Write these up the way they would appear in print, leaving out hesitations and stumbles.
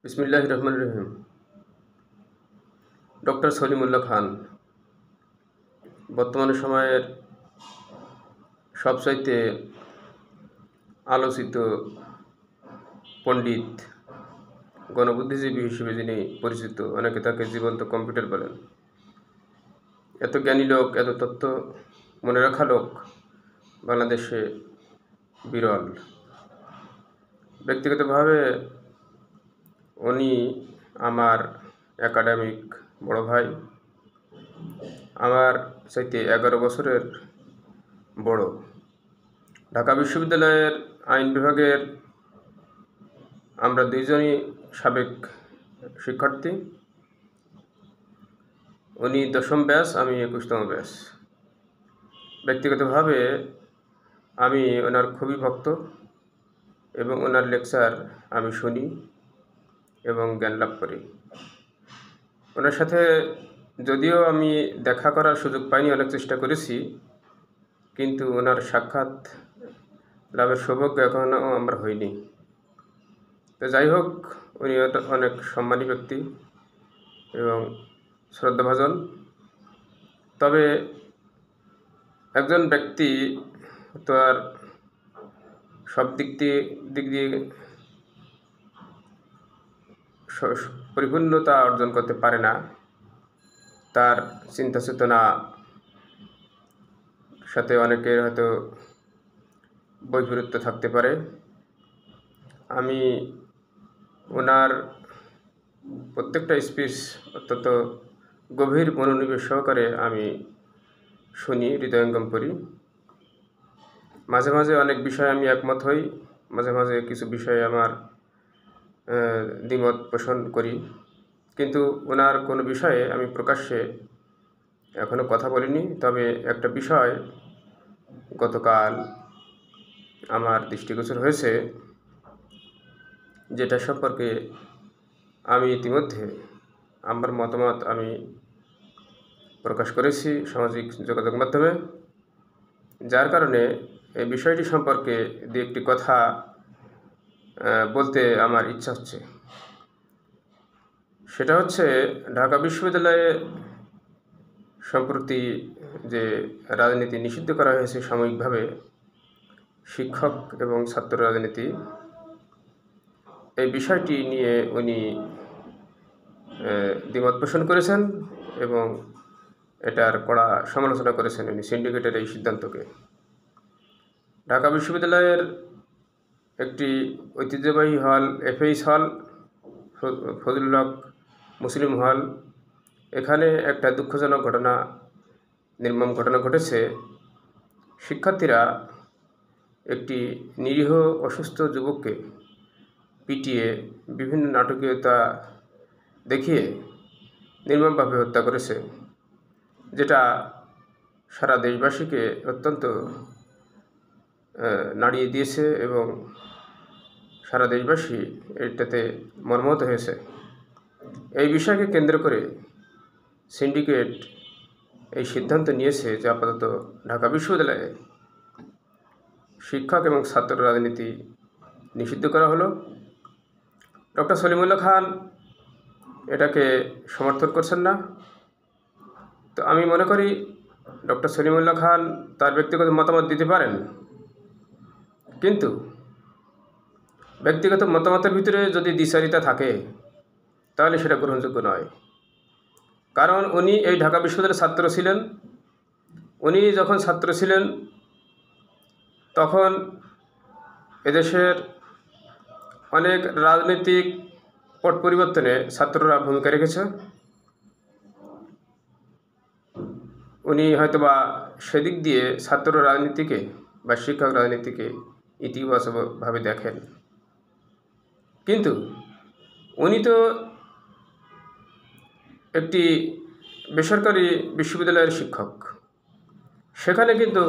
বিসমিল্লাহির রহমানির রহিম। ডক্টর সলিমুল্লাহ খান বর্তমান সময়ের সবচাইতে আলোচিত পণ্ডিত, গণবুদ্ধিজীবী হিসেবে যিনি পরিচিত। অনেকে তাকে জীবন্ত কম্পিউটার বলেন। এত জ্ঞানী লোক, এত তথ্য মনে রাখা লোক বাংলাদেশে বিরল। ব্যক্তিগতভাবে উনি আমার একাডেমিক বড় ভাই, আমার চাইতে 11 বছরের বড়। ঢাকা বিশ্ববিদ্যালয়ের আইন বিভাগের আমরা দুইজনই সাবেক শিক্ষার্থী। উনি 10ম ব্যাচ, আমি 21তম ব্যাচ। ব্যক্তিগতভাবে আমি ওনার খুবই ভক্ত এবং ওনার লেকচার আমি শুনি এবং জ্ঞান লাভ করি। ওনার সাথে যদিও আমি দেখা করার সুযোগ পাইনি, অনেক চেষ্টা করেছি, কিন্তু ওনার সাক্ষাৎ লাভের সৌভাগ্য এখনও আমরা হইনি। তো যাই হোক, উনি অনেক সম্মানী ব্যক্তি এবং শ্রদ্ধাভাজন। তবে একজন ব্যক্তি তো আর সব দিক দিয়ে পরিপূর্ণতা অর্জন করতে পারে না। তার চিন্তা চেতনা সাথে অনেকের হয়তো বৈপরীত্য থাকতে পারে। আমি ওনার প্রত্যেকটা স্পিচ অত্যন্ত গভীর মনোনিবেশ সহকারে আমি শুনি, হৃদয়ঙ্গম করি। মাঝে মাঝে অনেক বিষয়ে আমি একমত হই, মাঝে মাঝে কিছু বিষয়ে আমার দ্বিমত পোষণ করি, কিন্তু ওনার কোনো বিষয়ে আমি প্রকাশ্যে এখনও কথা বলিনি। তবে একটা বিষয় গতকাল আমার দৃষ্টিগোচর হয়েছে, যেটা সম্পর্কে আমি ইতিমধ্যে আমার মতামত আমি প্রকাশ করেছি সামাজিক যোগাযোগ মাধ্যমে, যার কারণে এই বিষয়টি সম্পর্কে দু একটি কথা বলতে আমার ইচ্ছা হচ্ছে। সেটা হচ্ছে, ঢাকা বিশ্ববিদ্যালয়ে সম্প্রতি যে রাজনীতি নিষিদ্ধ করা হয়েছে সাময়িকভাবে, শিক্ষক এবং ছাত্র রাজনীতি, এই বিষয়টি নিয়ে উনি দ্বিমত পোষণ করেছেন এবং এটার কড়া সমালোচনা করেছেন উনি সিন্ডিকেটের এই সিদ্ধান্তকে। ঢাকা বিশ্ববিদ্যালয়ের একটি ঐতিহ্যবাহী হল, এফএইচ হল, ফজলুল হক মুসলিম হল, এখানে একটা দুঃখজনক নির্মম ঘটনা ঘটেছে। শিক্ষার্থীরা একটি নিরীহ অসুস্থ যুবককে পিটিয়ে বিভিন্ন নাটকীয়তা দেখিয়ে নির্মমভাবে হত্যা করেছে, যেটা সারা দেশবাসীকে অত্যন্ত নাড়িয়ে দিয়েছে এবং সারা দেশবাসী এটাতে মর্মাহত হয়েছে। এই বিষয়কে কেন্দ্র করে সিন্ডিকেট এই সিদ্ধান্ত নিয়েছে যে আপাতত ঢাকা বিশ্ববিদ্যালয়ে শিক্ষক এবং ছাত্র রাজনীতি নিষিদ্ধ করা হলো। ডক্টর সলিমুল্লাহ খান এটাকে সমর্থন করছেন না। তো আমি মনে করি ডক্টর সলিমুল্লাহ খান তার ব্যক্তিগত মতামত দিতে পারেন, কিন্তু ব্যক্তিগত মতামতের ভিতরে যদি দ্বিচারিতা থাকে তাহলে সেটা গ্রহণযোগ্য নয়। কারণ উনি এই ঢাকা বিশ্ববিদ্যালয়ের ছাত্র ছিলেন। উনি যখন ছাত্র ছিলেন তখন এদেশের অনেক রাজনৈতিক পট পরিবর্তনে ছাত্ররা ভূমিকা রেখেছে। উনি হয়তোবা সেদিক দিয়ে ছাত্র রাজনীতিকে বা শিক্ষক রাজনীতিকে ইতিবাচকভাবে দেখেন, কিন্তু উনি তো একটি বেসরকারি বিশ্ববিদ্যালয়ের শিক্ষক। সেখানে কিন্তু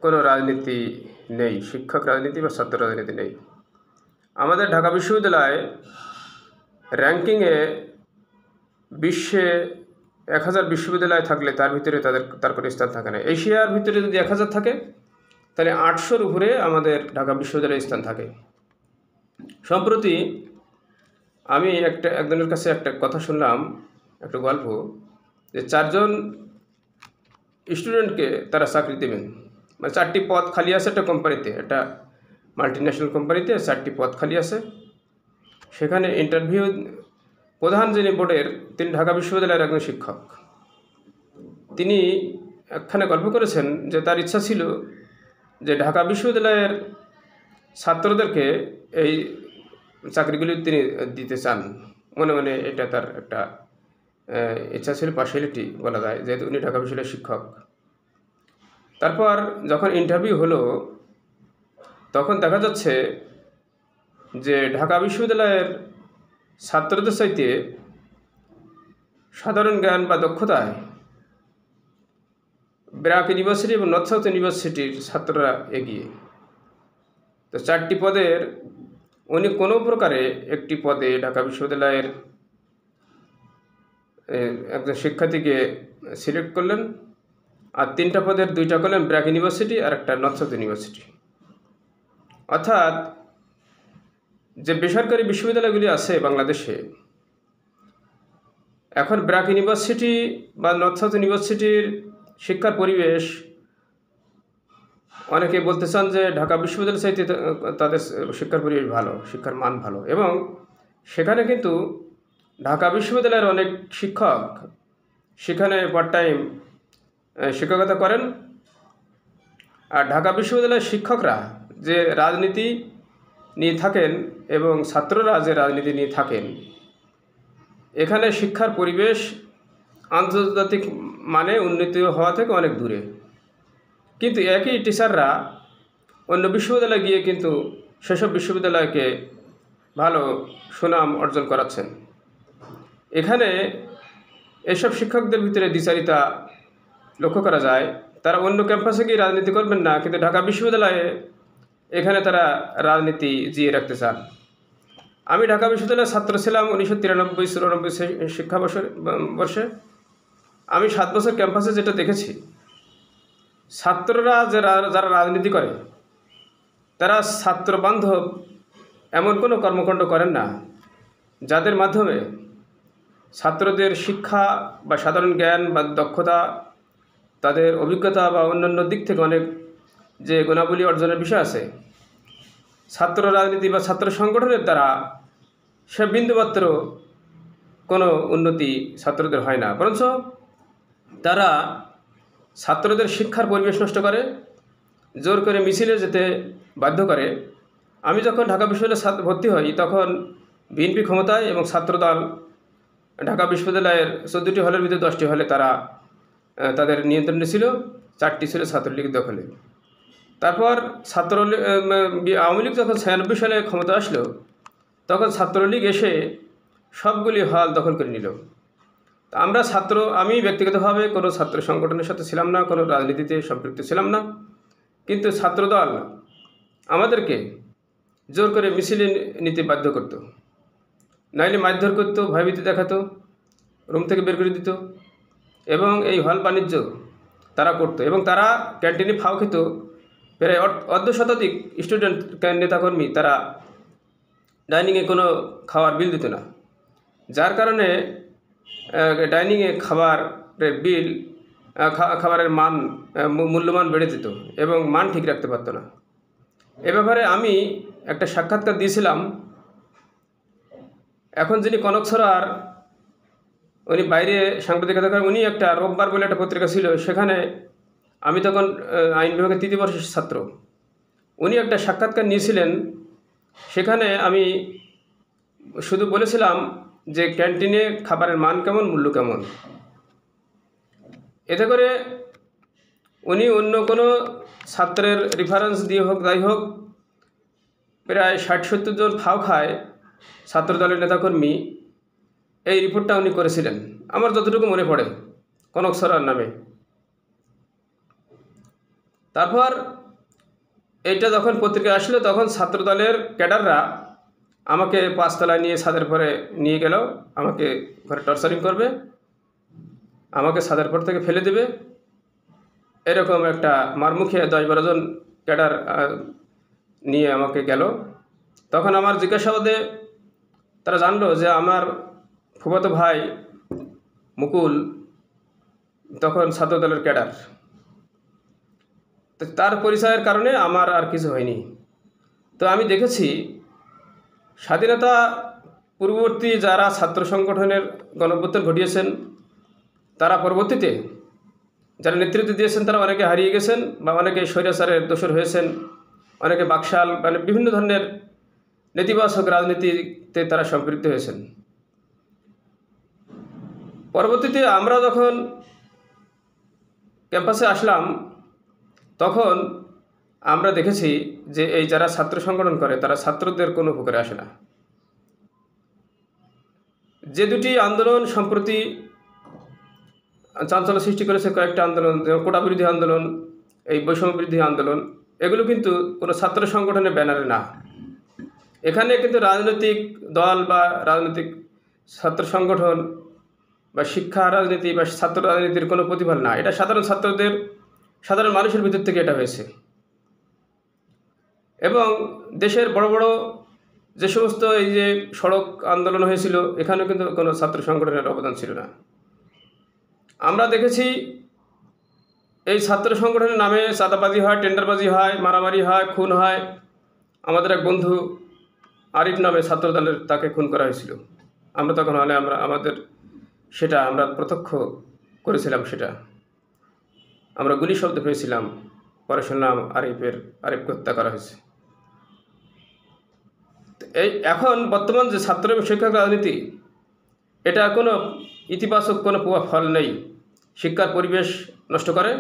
কোনো রাজনীতি নেই, শিক্ষক রাজনীতি বা ছাত্র রাজনীতি নেই। আমাদের ঢাকা বিশ্ববিদ্যালয় র্যাঙ্কিংয়ে বিশ্বে 1000 বিশ্ববিদ্যালয় থাকলে তার ভিতরে তার কোনো স্থান থাকে না। এশিয়ার ভিতরে যদি 1000 থাকে তাহলে 800-র উপরে আমাদের ঢাকা বিশ্ববিদ্যালয়ের স্থান থাকে। সম্প্রতি আমি একজনের কাছে একটা কথা শুনলাম, একটা গল্প, যে 4জন স্টুডেন্টকে তারা চাকরি দেবেন, মানে 4টি পদ খালি আছে একটা কোম্পানিতে, একটা মাল্টিন্যাশনাল কোম্পানিতে 4টি পদ খালি আছে। সেখানে ইন্টারভিউ, প্রধান যিনি বোর্ডের, তিনি ঢাকা বিশ্ববিদ্যালয়ের একজন শিক্ষক। তিনি একখানে গল্প করেছেন যে তার ইচ্ছা ছিল যে ঢাকা বিশ্ববিদ্যালয়ের ছাত্রদেরকে এই চাকরিগুলি তিনি দিতে চান। মনে মনে এটা তার একটা ইচ্ছা ছিল, পার্সিয়ালিটি বলা যায়, যেহেতু উনি ঢাকা বিশ্ববিদ্যালয়ের শিক্ষক। তারপর যখন ইন্টারভিউ হলো, তখন দেখা যাচ্ছে যে ঢাকা বিশ্ববিদ্যালয়ের ছাত্রদের চাইতে সাধারণ জ্ঞান বা দক্ষতায় ব্র্যাক ইউনিভার্সিটি এবং নর্থ সাউথ ইউনিভার্সিটির ছাত্ররা এগিয়ে। তো 4টি পদের উনি কোনো প্রকারে একটি পদে ঢাকা বিশ্ববিদ্যালয়ের একজন শিক্ষার্থীকে সিলেক্ট করলেন, আর 3টা পদের 2টা করলেন ব্র্যাক ইউনিভার্সিটি আর একটা নর্থ সাউথ ইউনিভার্সিটি। অর্থাৎ যে বেসরকারি বিশ্ববিদ্যালয়গুলি আছে বাংলাদেশে, এখন ব্র্যাক ইউনিভার্সিটি বা নর্থ সাউথ ইউনিভার্সিটির শিক্ষার পরিবেশ, অনেকে বলতে চান যে ঢাকা বিশ্ববিদ্যালয় চাইতে তাদের শিক্ষার পরিবেশ ভালো, শিক্ষার মান ভালো, এবং সেখানে কিন্তু ঢাকা বিশ্ববিদ্যালয়ের অনেক শিক্ষক সেখানে পার্ট টাইম শিক্ষকতা করেন। আর ঢাকা বিশ্ববিদ্যালয়ের শিক্ষকরা যে রাজনীতি নিয়ে থাকেন এবং ছাত্ররা যে রাজনীতি নিয়ে থাকেন, এখানে শিক্ষার পরিবেশ আন্তর্জাতিক মানে উন্নীত হওয়া থেকে অনেক দূরে। কিন্তু একই টিচাররা অন্য বিশ্ববিদ্যালয়ে গিয়ে কিন্তু সেসব বিশ্ববিদ্যালয়কে ভালো সুনাম অর্জন করাচ্ছেন। এখানে এসব শিক্ষকদের ভিতরে দ্বিচারিতা লক্ষ্য করা যায়। তারা অন্য ক্যাম্পাসে গিয়ে রাজনীতি করবেন না, কিন্তু ঢাকা বিশ্ববিদ্যালয়ে এখানে তারা রাজনীতি জিয়ে রাখতে চান। আমি ঢাকা বিশ্ববিদ্যালয়ের ছাত্র ছিলাম 1993-94 শিক্ষাবর্ষে। আমি 7 বছর ক্যাম্পাসে যেটা দেখেছি, ছাত্ররা যারা রাজনীতি করে তারা ছাত্র বান্ধব এমন কোনো কর্মকাণ্ড করেন না যাদের মাধ্যমে ছাত্রদের শিক্ষা বা সাধারণ জ্ঞান বা দক্ষতা, তাদের অভিজ্ঞতা বা অন্যান্য দিক থেকে অনেক যে গুণাবলী অর্জনের বিষয় আছে, ছাত্র রাজনীতি বা ছাত্র সংগঠনের দ্বারা সে বিন্দুমাত্র কোনো উন্নতি ছাত্রদের হয় না, বরঞ্চ তারা ছাত্রদের শিক্ষার পরিবেশ নষ্ট করে, জোর করে মিছিলে যেতে বাধ্য করে। আমি যখন ঢাকা বিশ্ববিদ্যালয়ে ভর্তি হই, তখন বিএনপি ক্ষমতায় এবং ছাত্রদল ঢাকা বিশ্ববিদ্যালয়ের 14টি হলের ভিতরে 10টি হলে তারা তাদের নিয়ন্ত্রণে ছিল, 4টি ছিল ছাত্রলীগের দখলে। তারপর আওয়ামী লীগ যখন 96 সালে ক্ষমতা আসলো, তখন ছাত্রলীগ এসে সবগুলি হল দখল করে নিল। আমি ব্যক্তিগতভাবে কোনো ছাত্র সংগঠনের সাথে ছিলাম না, কোনো রাজনীতিতে সম্পৃক্ত ছিলাম না, কিন্তু ছাত্রদল আমাদেরকে জোর করে মিছিলে নিতে বাধ্য করত, নাইলে মারধর করত, ভয়ভীতি দেখাতো, রুম থেকে বের করে দিত, এবং এই হল বাণিজ্য তারা করত, এবং তারা ক্যান্টিনে ফাও খেত। প্রায় অর্ধশতাধিক স্টুডেন্ট নেতাকর্মী তারা ডাইনিংয়ে কোনো খাওয়ার বিল দিত না, যার কারণে ডাইনিংয়ে খাবারের বিল, খাবারের মান, মূল্যমান বেড়ে যেত এবং মান ঠিক রাখতে পারত না। এ ব্যাপারে আমি একটা সাক্ষাৎকার দিয়েছিলাম। এখন যিনি কনক সরার, উনি বাইরে সাংবাদিকতা করেন, উনি একটা রোববার বলে একটা পত্রিকা ছিল, সেখানে আমি তখন আইন বিভাগের 3য় বর্ষের ছাত্র, উনি একটা সাক্ষাৎকার নিয়েছিলেন। সেখানে আমি শুধু বলেছিলাম যে ক্যান্টিনে খাবারের মান কেমন, মূল্য কেমন। এতে করে উনি অন্য কোনো ছাত্রের রেফারেন্স দিয়ে হোক, যাই হোক, প্রায় 60-70 জন ফাও খায় ছাত্রদলের নেতাকর্মী, এই রিপোর্টটা উনি করেছিলেন, আমার যতটুকু মনে পড়ে, কনক সরার নামে। তারপর এইটা যখন পত্রিকা আসলো, তখন ছাত্রদলের ক্যাডাররা আমাকে 5 তলায় নিয়ে ছাদের পরে নিয়ে গেল, আমাকে ঘরে টর্চারিং করবে, আমাকে ছাদের পর থেকে ফেলে দেবে, এরকম একটা মারমুখে 10-12 জন ক্যাডার নিয়ে আমাকে গেল। তখন আমার জিজ্ঞাসাবাদে তারা জানলো যে আমার ফুফাতো ভাই মুকুল তখন ছাত্রদলের ক্যাডার। তো তার পরিচয়ের কারণে আমার আর কিছু হয়নি। তো আমি দেখেছি স্বাধীনতা পূর্ববর্তী যারা ছাত্র সংগঠনের গণঅভ্যুত্থান ঘটিয়েছেন, তারা পরবর্তীতে যারা নেতৃত্ব দিয়েছেন তারা অনেকে হারিয়ে গেছেন বা অনেকে স্বৈরাচারের দোষর হয়েছেন, অনেকে বাকশাল মানে বিভিন্ন ধরনের নেতিবাচক রাজনীতিতে তারা সম্পৃক্ত হয়েছেন। পরবর্তীতে আমরা যখন ক্যাম্পাসে আসলাম তখন আমরা দেখেছি যে এই যারা ছাত্র সংগঠন করে তারা ছাত্রদের কোনো উপকারে আসে না। যে দুটি আন্দোলন সম্প্রতি চাঞ্চল্য সৃষ্টি করেছে, কয়েকটা আন্দোলন, কোটা বিরোধী আন্দোলন, এই বৈষম্য বিরোধী আন্দোলন, এগুলো কিন্তু কোনো ছাত্র সংগঠনের ব্যানারে না। এখানে কিন্তু রাজনৈতিক দল বা রাজনৈতিক ছাত্র সংগঠন বা শিক্ষা রাজনীতি বা ছাত্র রাজনীতির কোনো প্রতিফল না। এটা সাধারণ ছাত্রদের, সাধারণ মানুষের ভিতর থেকে এটা হয়েছে। এবং দেশের বড় বড় যে সমস্ত এই যে সড়ক আন্দোলন হয়েছিল, এখানেও কিন্তু কোনো ছাত্র সংগঠনের অবদান ছিল না। আমরা দেখেছি এই ছাত্র সংগঠনের নামে চাঁদাবাজি হয়, টেন্ডারবাজি হয়, মারামারি হয়, খুন হয়। আমাদের এক বন্ধু আরিফ নামে ছাত্রদলের, তাকে খুন করা হয়েছিল। আমরা তখন হলে আমাদের সেটা আমরা প্রত্যক্ষ করেছিলাম। সেটা আমরা গুলি শব্দ পেয়েছিলাম, পরে শুনলাম আরিফকে হত্যা করা হয়েছে। এই এখন বর্তমান যে ছাত্র এবং শিক্ষক রাজনীতি, এটা কোনো ইতিবাচক কোনো ফল নেই। শিক্ষার পরিবেশ নষ্ট করে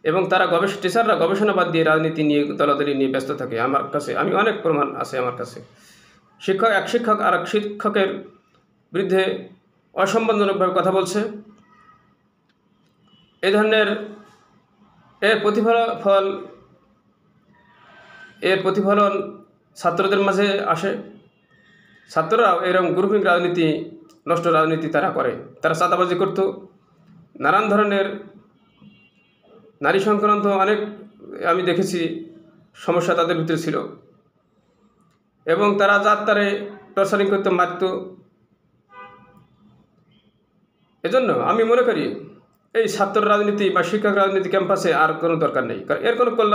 এবং তারা টিচাররা গবেষণাবাদ দিয়ে রাজনীতি নিয়ে, দলাদলি নিয়ে ব্যস্ত থাকে। আমার কাছে আমি অনেক প্রমাণ আছে আমার কাছে। এক শিক্ষক আর এক শিক্ষকের বিরুদ্ধে অসম্মানজনকভাবে কথা বলছে। এই ধরনের এর প্রতিফলন ছাত্রদের মাঝে আসে। ছাত্ররাও এরকম গ্রুপিং রাজনীতি, নষ্ট রাজনীতি তারা করে। তারা চাঁদাবাজি করত, নানান ধরনের নারী সংক্রান্ত অনেক আমি দেখেছি সমস্যা তাদের ভিতরে ছিল এবং তারা তারে টর্চারিং করতে, মারত। এজন্য আমি মনে করি এই ছাত্র রাজনীতি বা শিক্ষক রাজনীতি ক্যাম্পাসে আর কোনো দরকার নেই, কারণ এর কোনো কল্যাণ